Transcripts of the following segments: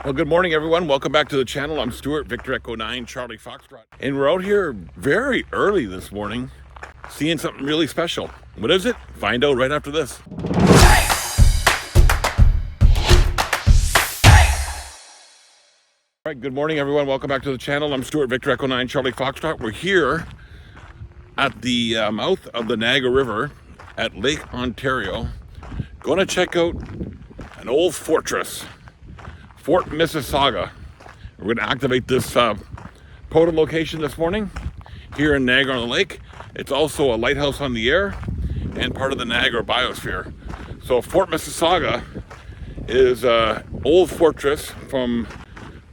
Well, good morning, everyone. Welcome back to the channel. I'm Stuart, Victor Echo 9, Charlie Foxtrot. And we're out here very early this morning, seeing something really special. What is it? Find out right after this. All right, good morning, everyone. Welcome back to the channel. I'm Stuart, Victor Echo 9, Charlie Foxtrot. We're here at the mouth of the Niagara River at Lake Ontario. Going to check out an old fortress, Fort Mississauga. We're going to activate this POTA location this morning here in Niagara-on-the-Lake. It's also a lighthouse on the air and part of the Niagara biosphere. So Fort Mississauga is an old fortress from,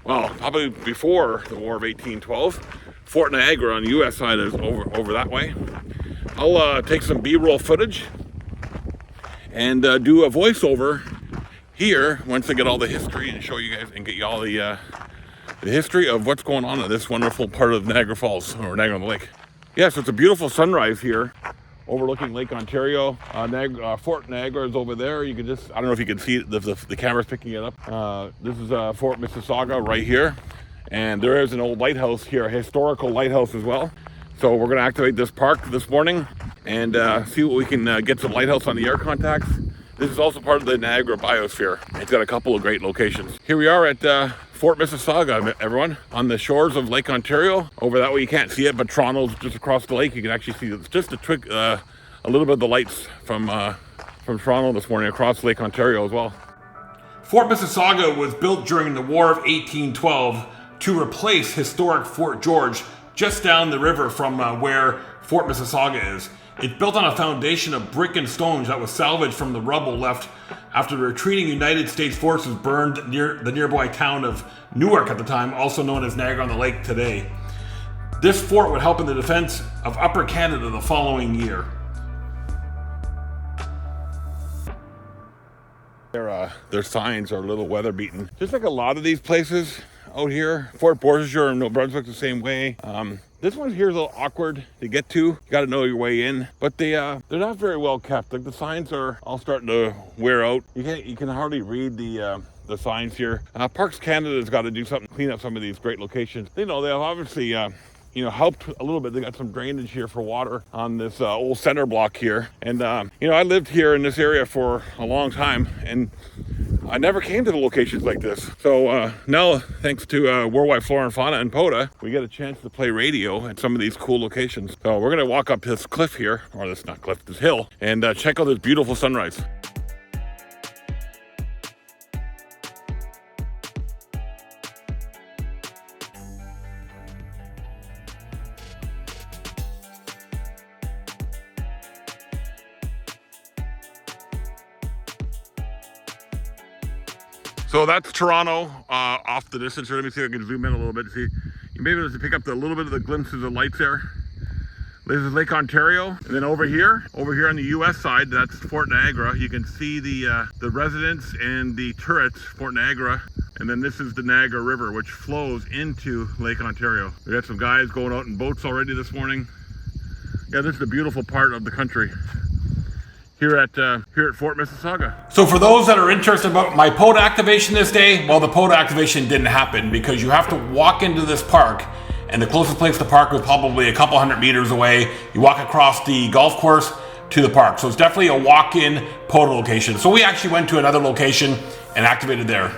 well, probably before the War of 1812. Fort Niagara on the U.S. side is over that way. I'll take some B-roll footage and do a voiceover here once I get all the history and show you guys and get you all the history of what's going on in this wonderful part of Niagara Falls or Niagara-on-the-Lake. Yes, it's a beautiful sunrise here overlooking Lake Ontario. Fort Niagara is over there. You can just, I don't know if you can see it, the camera's picking it up. This is Fort Mississauga right here. And there is an old lighthouse here, a historical lighthouse as well. So we're gonna activate this park this morning and see what we can get some lighthouse on the air contacts. This is also part of the Niagara biosphere. It's got a couple of great locations. Here we are at Fort Mississauga, everyone, on the shores of Lake Ontario. Over that way you can't see it, but Toronto's just across the lake. You can actually see it's just a little bit of the lights from Toronto this morning across Lake Ontario as well. Fort Mississauga was built during the War of 1812 to replace historic Fort George just down the river from where Fort Mississauga is. It's built on a foundation of brick and stones that was salvaged from the rubble left after the retreating United States forces burned the nearby town of Newark at the time, also known as Niagara-on-the-Lake today. This fort would help in the defense of Upper Canada the following year. Their signs are a little weather beaten. Just like a lot of these places out here, Fort Beausejour in New Brunswick the same way. This one here is a little awkward to get to. You got to know your way in, but they're not very well kept. Like the signs are all starting to wear out. You can hardly read the signs here. Parks Canada's got to do something, clean up some of these great locations. They have obviously helped a little bit. They got some drainage here for water on this old center block here. And I lived here in this area for a long time, and I never came to the locations like this. So now, thanks to Worldwide Flora and Fauna and POTA, we get a chance to play radio at some of these cool locations. So we're gonna walk up this cliff here, or this hill, and check out this beautiful sunrise. So that's Toronto off the distance here. Let me see if I can zoom in a little bit to see. You may be able to pick up a little bit of the glimpses of lights there. This is Lake Ontario. And then over here on the US side, that's Fort Niagara. You can see the residence and the turrets, Fort Niagara. And then this is the Niagara River, which flows into Lake Ontario. We got some guys going out in boats already this morning. Yeah, this is a beautiful part of the country. Here at Fort Mississauga. So for those that are interested about my POTA activation this day, well, the POTA activation didn't happen because you have to walk into this park, and the closest place to park was probably a couple hundred meters away. You walk across the golf course to the park. So it's definitely a walk-in POTA location. So we actually went to another location and activated there.